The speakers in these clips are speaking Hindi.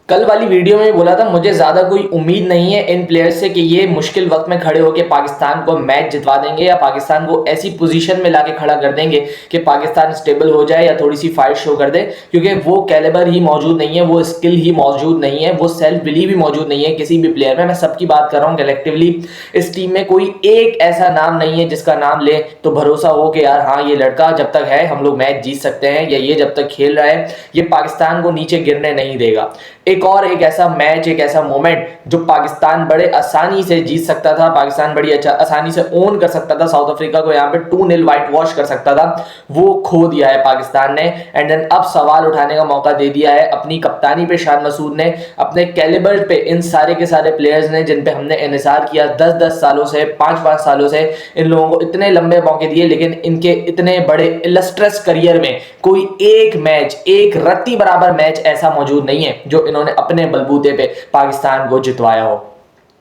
कल वाली वीडियो में बोला था मुझे ज़्यादा कोई उम्मीद नहीं है इन प्लेयर्स से कि ये मुश्किल वक्त में खड़े होकर पाकिस्तान को मैच जितवा देंगे या पाकिस्तान को ऐसी पोजीशन में लाके खड़ा कर देंगे कि पाकिस्तान स्टेबल हो जाए या थोड़ी सी फाइट शो कर दे, क्योंकि वो कैलिबर ही मौजूद नहीं है, वो स्किल ही मौजूद नहीं है, वो सेल्फ बिलीव ही मौजूद नहीं है किसी भी प्लेयर में। मैं सबकी बात कर रहा हूँ कलेक्टिवली। इस टीम में कोई एक ऐसा नाम नहीं है जिसका नाम ले तो भरोसा हो कि यार हाँ ये लड़का जब तक है हम लोग मैच जीत सकते हैं, या ये जब तक खेल रहा है ये पाकिस्तान को नीचे गिरने नहीं देगा। एक ऐसा मैच, एक ऐसा मोमेंट जो पाकिस्तान बड़े आसानी से जीत सकता था, पाकिस्तान बड़ी आसानी से ओन कर सकता था, साउथ अफ्रीका को यहाँ पे 2-0 व्हाइट वॉश कर सकता था, वो खो दिया है पाकिस्तान ने। एंड देन अब सवाल उठाने का मौका दे दिया है अपनी कप्तानी पे शान मसूद ने, अपने कैलिबर पे इन सारे के सारे प्लेयर्स ने जिन पे हमने इन्हिसार किया 10-10 सालों से, 5-5 सालों से। इन लोगों को इतने लंबे मौके दिए लेकिन इनके इतने बड़े इलस्ट्रस करियर में कोई एक मैच, एक रत्ती बराबर मैच ऐसा मौजूद नहीं है जो इन्होंने अपने बलबूते पे पाकिस्तान को जितवाया हो।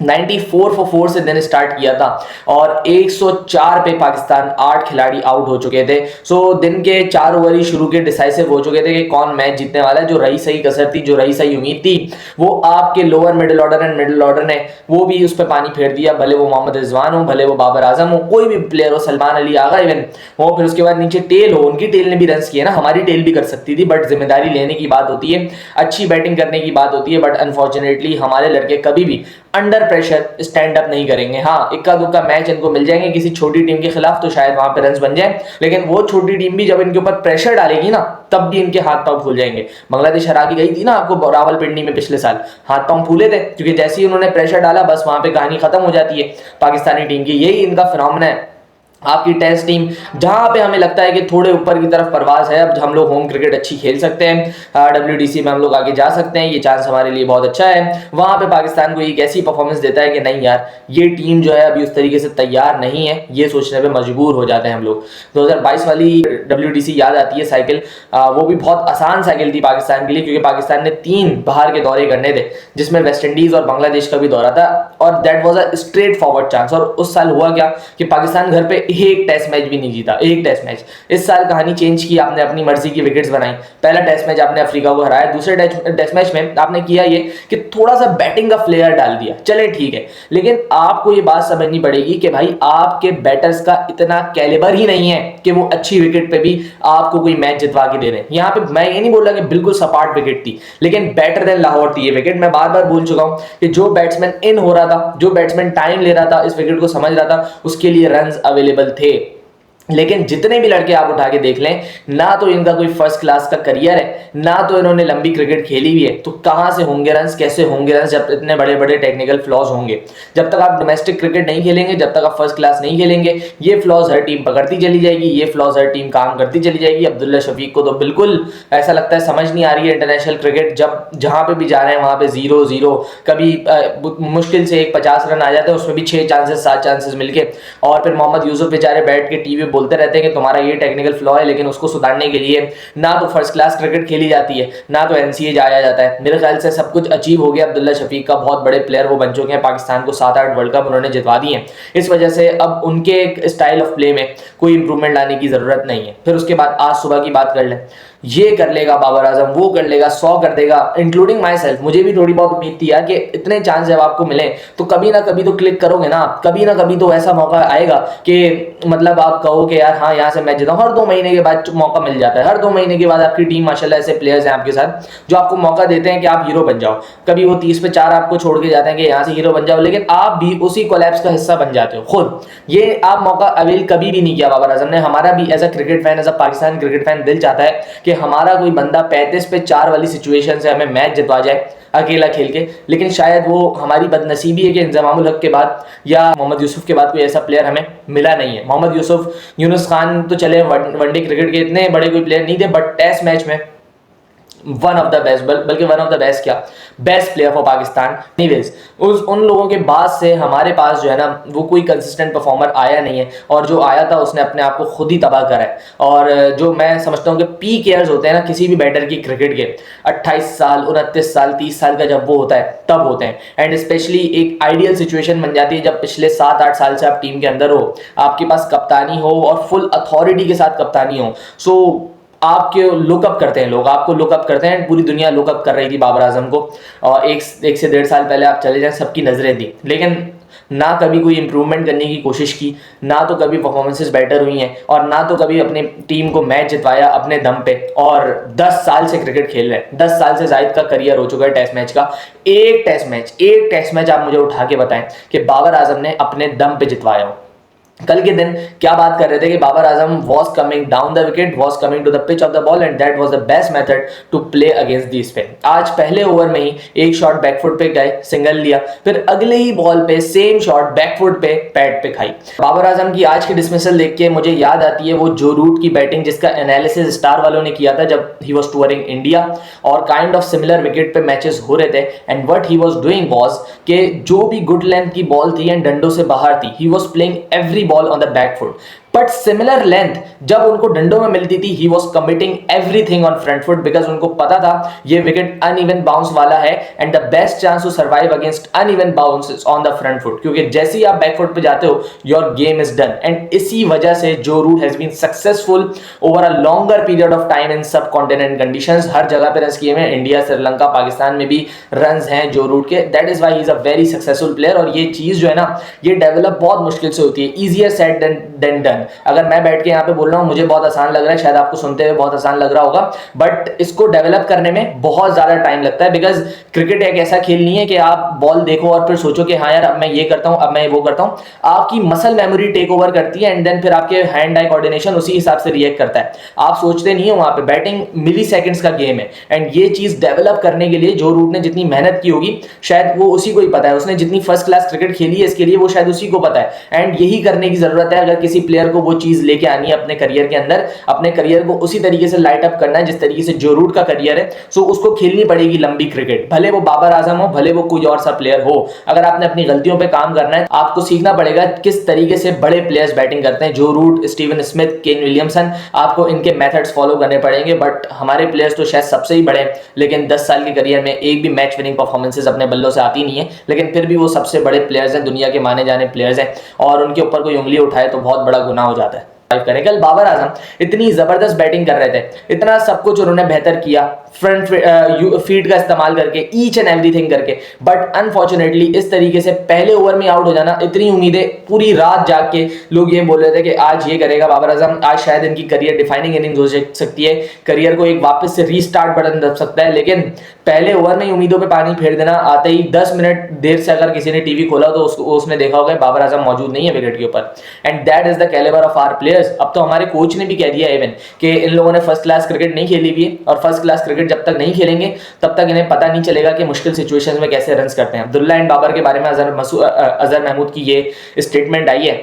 94 for 4 से दिन स्टार्ट किया था और 104 पे पाकिस्तान 8 खिलाड़ी आउट हो चुके थे। सो दिन के 4 ओवर ही शुरू के डिसाइसिव हो चुके थे कि कौन मैच जीतने वाला है। जो रही सही कसर थी, जो रही सही उम्मीद थी, वो आपके lower middle order and middle order ने वो भी उस पर पानी फेर दिया। भले वो मोहम्मद रिजवान हो, भले वो बाबर आजम हो, कोई भी प्लेयर हो, सलमान अली आगा इवन हो, फिर उसके बाद नीचे टेल हो, उनकी टेल ने भी रन किए ना। हमारी टेल भी कर सकती थी, बट जिम्मेदारी लेने की बात होती है, अच्छी बैटिंग करने की बात होती है। बट अनफॉर्चुनेटली हमारे लड़के कभी भी अंडर प्रेशर स्टैंड अप नहीं करेंगे। हाँ, इक्का दुक्का मैच इनको मिल जाएंगे किसी छोटी टीम के खिलाफ तो शायद वहां पे रन बन जाए, लेकिन वो छोटी टीम भी जब इनके ऊपर प्रेशर डालेगी ना तब भी इनके हाथ पांव फूल जाएंगे। बांग्लादेश हरा के गई थी ना आपको रावलपिंडी में पिछले साल, हाथ पांव फूले थे क्योंकि जैसे ही उन्होंने प्रेशर डाला बस वहां पे कहानी खत्म हो जाती है पाकिस्तानी टीम की। यही इनका फिनोमेना है। आपकी टेस्ट टीम जहां पे हमें लगता है कि थोड़े ऊपर की तरफ परवाज है, अब हम लोग होम क्रिकेट अच्छी खेल सकते हैं, WDC में हम लोग आगे जा सकते हैं, ये चांस हमारे लिए बहुत अच्छा है, वहां पे पाकिस्तान को एक ऐसी परफॉर्मेंस देता है कि नहीं यार ये टीम जो है अभी उस तरीके से तैयार नहीं है, ये सोचने पे मजबूर हो जाते हैं हम लोग। 2022 वाली WDC याद आती है साइकिल, वो भी बहुत आसान साइकिल थी पाकिस्तान के लिए क्योंकि पाकिस्तान ने 3 बाहर के दौरे करने थे जिसमें वेस्ट इंडीज और बांग्लादेश का भी दौरा था, और that was a straight forward chance. और उस साल हुआ क्या कि पाकिस्तान घर पे एक टेस्ट मैच भी नहीं जीता, एक टेस्ट मैच। इस साल कहानी चेंज की, आपने अपनी मर्जी की विकेट्स बनाई। पहला टेस्ट मैच आपने अफ्रीका को हराया, दूसरे टेस्ट मैच में आपने किया ये कि थोड़ा सा बैटिंग का फ्लेयर डाल दिया, चले ठीक है, लेकिन आपको ये बात समझनी पड़ेगी कि भाई आपके बैटर्स का इतना कैलिबर ही नहीं है कि वो अच्छी विकेट पे भी आपको कोई मैच जितवा के दे रहे हैं। यहां पे मैं ये नहीं बोल रहा कि बिल्कुल सपाट विकेट थी, लेकिन बेटर देन लाहौर थी ये विकेट। मैं बार बार बोल चुका हूं कि जो बैट्समैन इन हो रहा था, जो बैट्समैन टाइम ले रहा था, इस विकेट को समझ रहा था, उसके लिए रन अवेलेबल थे। लेकिन जितने भी लड़के आप उठा के देख लें, ना तो इनका कोई फर्स्ट क्लास का करियर है, ना तो इन्होंने लंबी क्रिकेट खेली हुई है, तो कहां से होंगे रन्स, कैसे होंगे रन्स जब इतने बड़े बड़े टेक्निकल फ्लॉज होंगे। जब तक आप डोमेस्टिक क्रिकेट नहीं खेलेंगे, जब तक आप फर्स्ट क्लास नहीं खेलेंगे, ये फ्लॉज हर टीम पकड़ती चली जाएगी, ये फ्लॉज हर टीम काम करती चली जाएगी। अब्दुल्ला शफीक को तो बिल्कुल ऐसा लगता है समझ नहीं आ रही है इंटरनेशनल क्रिकेट, जब जहां पे भी जा रहे हैं वहां पे 0-0, कभी मुश्किल से एक 50 रन आ जाते हैं, उसमें भी 6 चांसेस 7 चांसेस मिलके। और फिर मोहम्मद यूसुफ बेचारे बैठ के टीवी बोलते रहते हैं कि तुम्हारा ये टेक्निकल फ्लॉ है, लेकिन उसको सुधारने के लिए ना तो फर्स्ट क्लास क्रिकेट खेली जाती है, ना तो NCA जाया जाता है। मेरे ख्याल से सब कुछ अचीव हो गया अब्दुल्ला शफीक का, बहुत बड़े प्लेयर वो बन चुके हैं, पाकिस्तान को 7-8 वर्ल्ड कप उन्होंने जितवा दिए हैं। इस वजह से अब उनके स्टाइल ऑफ प्ले में कोई इंप्रूवमेंट लाने की जरूरत नहीं है। फिर उसके बाद आज सुबह की बात कर लें, ये कर लेगा बाबर आजम, वो कर लेगा, 100 कर देगा, इंक्लूडिंग माई सेल्फ। मुझे भी थोड़ी बहुत उम्मीद थी यार कि इतने चांस जब आपको मिले तो कभी ना कभी तो क्लिक करोगे ना, कभी ना कभी तो ऐसा मौका आएगा कि मतलब आप कहो कि यार हाँ यहाँ से मैच जीता हूं। हर 2 महीने के बाद मौका मिल जाता है, हर 2 महीने के बाद आपकी टीम माशाल्लाह ऐसे प्लेयर्स हैं आपके साथ जो आपको मौका देते हैं कि आप हीरो बन जाओ। कभी वो 30 पे 4 आपको छोड़ के जाते हैं कि यहाँ से हीरो बन जाओ, लेकिन आप भी उसी कोलैप्स का हिस्सा बन जाते हो खुद। ये आप मौका अवेल कभी भी नहीं किया बाबर आजम ने। हमारा भी as a cricket fan, as a Pakistan cricket fan दिल चाहता है कि हमारा कोई बंदा 35 पे 4 वाली सिचुएशन से हमें मैच जितवा जाए अकेला खेल के, लेकिन शायद वो हमारी बदनसीबी है कि इंजमामुल हक के बाद या मोहम्मद यूसुफ के बाद कोई ऐसा प्लेयर हमें मिला नहीं है। मोहम्मद यूसुफ, यूनुस खान तो चले वनडे क्रिकेट के इतने बड़े कोई प्लेयर नहीं थे, बट टेस्ट मैच में वन ऑफ द बेस्ट, बल्कि वन ऑफ द बेस्ट क्या, best player for Pakistan. Anyways, उन लोगों के बाद से हमारे पास जो है ना वो कोई कंसिस्टेंट परफॉर्मर आया नहीं है, और जो आया था उसने अपने आप को खुद ही तबाह करा है। और जो मैं समझता हूँ कि पीक ईयर्स होते हैं ना किसी भी बैटर की क्रिकेट के, 28 साल 29 साल 30 साल का जब वो होता है तब होते हैं। एंड स्पेशली एक आइडियल सिचुएशन बन जाती है जब पिछले 7-8 साल से आप टीम के अंदर हो, आपके पास कप्तानी हो और फुल अथॉरिटी के साथ कप्तानी हो। सो आपके लुकअप करते हैं, लोग आपको लुकअप करते हैं, पूरी दुनिया लुकअप कर रही थी बाबर आजम को। और एक से 1.5 साल पहले आप चले जाएं, सबकी नज़रें थी, लेकिन ना कभी कोई इंप्रूवमेंट करने की कोशिश की, ना तो कभी परफॉर्मेंसेस बेटर हुई हैं, और ना तो कभी अपनी टीम को मैच जितवाया अपने दम पे। और 10 साल से क्रिकेट खेल रहे हैं, 10 साल से जायद का करियर हो चुका है टेस्ट मैच का। एक टेस्ट मैच आप मुझे उठा के बताएं कि बाबर आजम ने अपने दम पे जितवाया हो। कल के दिन क्या बात कर रहे थे कि Babar Azam was coming down the wicket, was coming to the pitch of the ball, and that was the best method to play against the spin. आज पहले ओवर में ही एक शॉट बैकफुट पे गए, सिंगल लिया, फिर अगले ही बॉल पे सेम शॉट बैकफुट पे पैड पे खाई। बाबर आजम की आज की डिसमिसल देख के मुझे याद आती है वो जो रूट की बैटिंग जिसका एनालिसिस स्टार वालों ने किया था जब ही वॉज टूरिंग इंडिया, और काइंड ऑफ सिमिलर विकेट पे मैचेस हो रहे थे। And what he was doing was कि जो भी गुड लेंथ की बॉल थी एंड डंडों से बाहर थी, he was playing every ball on the back foot, but similar length जब उनको डंडों में मिलती थी, he was committing everything on front foot, because उनको पता था ये विकेट अनइवन बाउंस वाला है and the best chance to survive against uneven bounces on the front foot, क्योंकि जैसे ही आप बैक फुट पे जाते हो your game is done. And इसी वजह से Joe Root has been successful over a longer period of time in subcontinent conditions. हर जगह पे रन किए हैं, इंडिया, श्रीलंका, पाकिस्तान में भी रन हैं जो रूट के। That is why he is a very successful player. और ये चीज जो है ना, ये डेवलप बहुत मुश्किल से होती है, ईजियर सेड देन डन। अगर मैं बैठ के यहाँ पे बोल रहा हूँ मुझे बहुत आसान लग रहा है, शायद आपको सुनते हुए बहुत आसान लग रहा होगा, बट इसको डेवलप करने में बहुत ज्यादा टाइम लगता है। बिकॉज क्रिकेट एक ऐसा खेल नहीं है कि आप बॉल देखो और फिर सोचो कि हाँ यार अब मैं ये करता हूँ, अब मैं वो करता हूँ। आपकी मसल मेमोरी टेक ओवर करती है एंड देन फिर आपके हैंड आई कोऑर्डिनेशन उसी हिसाब से रिएक्ट करता है। आप सोचते नहीं हो, वहां पे बैटिंग मिली सेकेंड्स का गेम है। एंड ये चीज डेवलप करने के लिए जो रूट ने जितनी मेहनत की होगी शायद वो उसी को ही पता है। उसने जितनी फर्स्ट क्लास क्रिकेट खेली है इसके लिए वो शायद उसी को पता है। एंड यही करने की जरूरत है अगर किसी प्लेयर को वो चीज लेके आनी है अपने करियर के अंदर, अपने करियर को उसी तरीके से लाइट अप करना है जिस तरीके से जो रूट का करियर है। सो उसको खेलनी पड़ेगी लंबी क्रिकेट, भले वो बाबर आजम हो, भले वो कोई और सा प्लेयर हो। अगर आपने अपनी गलतियों पे काम करना है, आपको सीखना पड़ेगा किस तरीके से बड़े प्लेयर्स बैटिंग करते हैं, Joe Root, Steven Smith, Kane Williamson, आपको इनके मेथड्स फॉलो करने पड़ेंगे। बट हमारे प्लेयर्स तो शायद सबसे ही बड़े, लेकिन 10 साल के करियर में एक भी मैच विनिंग परफॉर्मेंसेस अपने बल्लों से आती नहीं है, लेकिन फिर भी वो सबसे बड़े प्लेयर्स हैं, दुनिया के माने जाने प्लेयर्स हैं, और उनके ऊपर कोई उंगली उठाए तो बहुत बड़ा गुनाह हो जाता है। करें, कल बाबर आजम इतनी जबरदस्त बैटिंग कर रहे थे, इतना सब कुछ उन्होंने बेहतर किया फ्रंट फीट का इस्तेमाल करके, ईच एंड एवरीथिंग करके, बट अनफॉर्चुनेटली इस तरीके से पहले ओवर में आउट हो जाना। इतनी उम्मीदें, पूरी रात जाग के लोग ये बोल रहे थे कि आज ये करेगा बाबर आजम, आज शायद इनकी करियर डिफाइनिंग इनिंग्स हो सकती है, करियर को एक वापस से रीस्टार्ट बटन दब सकता है। लेकिन पहले ओवर में उम्मीदों पे पानी फेर देना, आते ही 10 मिनट देर से अगर किसी ने टीवी खोला तो उसने देखा होगा बाबर आजम मौजूद नहीं है विकेट के ऊपर। And that is the calibre of our players. अब तो हमारे कोच ने भी कह दिया इवन कि इन लोगों ने फर्स्ट क्लास क्रिकेट नहीं खेली हुई है, और फर्स्ट क्लास क्रिकेट जब तक नहीं खेलेंगे तब तक इन्हें पता नहीं चलेगा कि मुश्किल सिचुएशंस में कैसे रन्स करते हैं। अब्दुल्ला एंड बाबर के बारे में अजहर महमूद की ये स्टेटमेंट आई है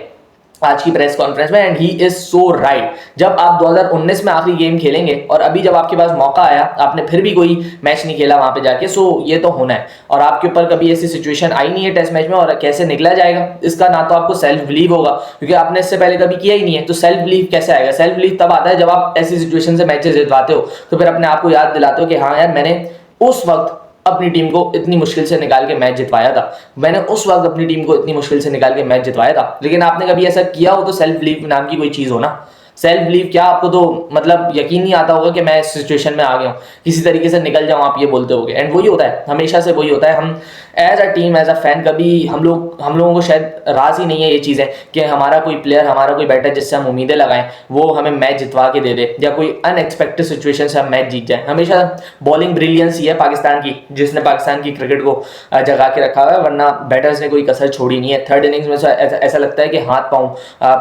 आज की प्रेस कॉन्फ्रेंस में, and he is so right. जब आप 2019 में आखिरी गेम खेलेंगे और अभी जब आपके पास मौका आया, आपने फिर भी कोई मैच नहीं खेला वहां पे जाके, सो ये तो होना है। और आपके ऊपर कभी ऐसी सिचुएशन आई नहीं है टेस्ट मैच में, और कैसे निकला जाएगा इसका ना तो आपको सेल्फ बिलीव होगा, क्योंकि आपने इससे पहले कभी किया ही नहीं है, तो सेल्फ बिलीव कैसे आएगा? सेल्फ बिलीव तब आता है जब आप ऐसी सिचुएशन से मैचेस जितवाते हो, तो फिर अपने आप को याद दिलाते हो कि हाँ यार मैंने उस वक्त अपनी टीम को इतनी मुश्किल से निकाल के मैच जितवाया था, मैंने उस वक्त अपनी टीम को इतनी मुश्किल से निकाल के मैच जितवाया था। लेकिन आपने कभी ऐसा किया हो तो सेल्फ बिलीव नाम की कोई चीज हो ना। सेल्फ बिलीव क्या, आपको तो मतलब यकीन नहीं आता होगा कि मैं इस सिचुएशन में आ गया हूँ, किसी तरीके से निकल जाऊँ, आप ये बोलते होगे। एंड वही होता है, हमेशा से वही होता है। हम as a team, as a fan, कभी हम लोगों को शायद राज ही नहीं है ये चीज़ें कि हमारा कोई प्लेयर, हमारा कोई बैटर जिससे हम उम्मीदें लगाएं वो हमें मैच जितवा के दे दे, या कोई अनएक्सपेक्टेड सिचुएशन से हम मैच जीत जाए। हमेशा बॉलिंग ब्रिलियंस ही है पाकिस्तान की, जिसने पाकिस्तान की क्रिकेट को जगा के रखा हुआ है, वरना बैटर्स ने कोई कसर छोड़ी नहीं है। थर्ड इनिंग्स में ऐसा लगता है कि हाथ पाँव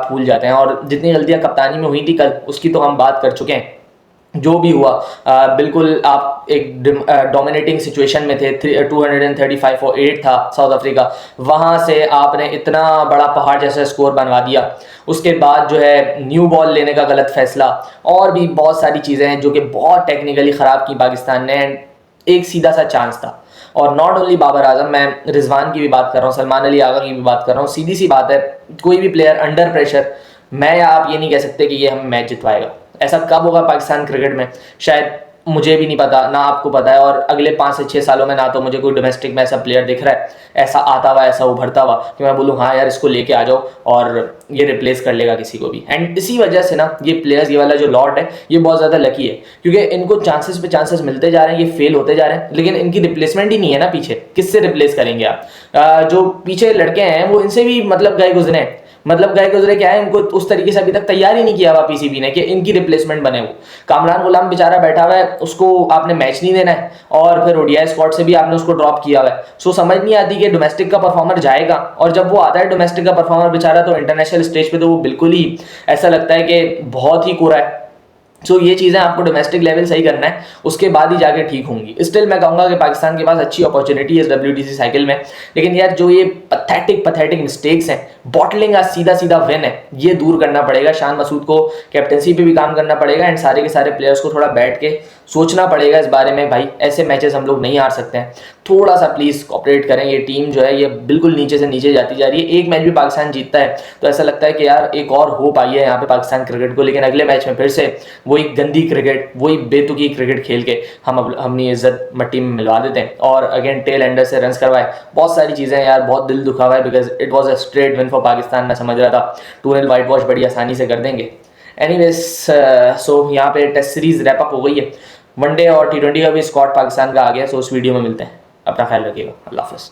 फूल जाते हैं, और जितनी गलतियां कप्तानी में हुई थी कल, उसकी तो हम बात कर चुके हैं। जो भी हुआ, बिल्कुल आप एक डोमिनेटिंग सिचुएशन में थे, 235 फॉर 8 था साउथ अफ्रीका, वहाँ से आपने इतना बड़ा पहाड़ जैसा स्कोर बनवा दिया। उसके बाद जो है न्यू बॉल लेने का गलत फैसला, और भी बहुत सारी चीज़ें हैं जो कि बहुत टेक्निकली ख़राब की पाकिस्तान ने। एक सीधा सा चांस था, और नॉट ओनली बाबर आजम, मैं रिजवान की भी बात कर रहा हूँ, सलमान अली आगा की भी बात कर रहा हूँ। सीधी सी बात है, कोई भी प्लेयर अंडर प्रेशर, मैं या आप ये नहीं कह सकते कि ये हमें मैच जितवाएगा। ऐसा कब होगा पाकिस्तान क्रिकेट में? शायद मुझे भी नहीं पता, ना आपको पता है, और अगले 5 से 6 सालों में ना तो मुझे कोई डोमेस्टिक में ऐसा प्लेयर दिख रहा है, ऐसा आता हुआ, ऐसा उभरता हुआ कि मैं बोलूँ हाँ यार इसको लेके आ जाओ और ये रिप्लेस कर लेगा किसी को भी। एंड इसी वजह से ना ये प्लेयर्स, ये वाला जो लॉट है, ये बहुत ज़्यादा लकी है, क्योंकि इनको चांसेस पे चांसेस मिलते जा रहे हैं, ये फेल होते जा रहे हैं, लेकिन इनकी रिप्लेसमेंट ही नहीं है ना पीछे, किससे रिप्लेस करेंगे आप? जो पीछे लड़के हैं वो इनसे भी मतलब गए गुजरे हैं, मतलब गए गुजरे क्या है, इनको उस तरीके से अभी तक तैयार ही नहीं किया हुआ पीसीबी ने कि इनकी रिप्लेसमेंट बने। वो कामरान गुलाम बेचारा बैठा हुआ है, उसको आपने मैच नहीं देना है, और फिर ओडीआई स्क्वाड से भी आपने उसको ड्रॉप किया हुआ है। सो समझ नहीं आती कि डोमेस्टिक का परफॉर्मर जाएगा, और जब वो आता है डोमेस्टिक का परफॉर्मर बेचारा, तो इंटरनेशनल स्टेज पे तो वो बिल्कुल ही ऐसा लगता है कि बहुत ही कोरा है। सो ये चीज़ें आपको डोमेस्टिक लेवल सही करना है, उसके बाद ही जाके ठीक होंगी। स्टिल मैं कहूँगा कि पाकिस्तान के पास अच्छी अपॉर्चुनिटी है इस WTC साइकिल में, लेकिन यार जो ये पथेटिक मिस्टेक्स हैं, बॉटलिंग का सीधा सीधा विन है, ये दूर करना पड़ेगा। शान मसूद को कैप्टनसी पे भी काम करना पड़ेगा, एंड सारे के सारे प्लेयर्स को थोड़ा बैठ के सोचना पड़ेगा इस बारे में, भाई ऐसे मैचेस हम लोग नहीं हार सकते हैं, थोड़ा सा प्लीज़ कॉपरेट करें। ये टीम जो है ये बिल्कुल नीचे से नीचे जाती जा रही है। एक मैच भी पाकिस्तान जीतता है तो ऐसा लगता है कि यार एक और होप आई है यहाँ पे पाकिस्तान क्रिकेट को, लेकिन अगले मैच में फिर से वही गंदी क्रिकेट, वही बेतुकी क्रिकेट खेल के हम अपनी इज्जत मट्टी में मिलवा देते हैं, और अगेन टेल एंडर से रन्स करवाए। बहुत सारी चीज़ें यार, बहुत दिल दुखा हुआ है, because it was a straight win for Pakistan. मैं समझ रहा था 2-0 वाइट वॉश बड़ी आसानी से कर देंगे। एनीवेज सो यहाँ पे टेस्ट सीरीज रैप अप हो गई है, वनडे और T20 का भी स्क्वाड पाकिस्तान का आ गया। सो उस वीडियो में मिलते हैं, अपना ख्याल रखिएगा, अल्लाह हाफ़िज़।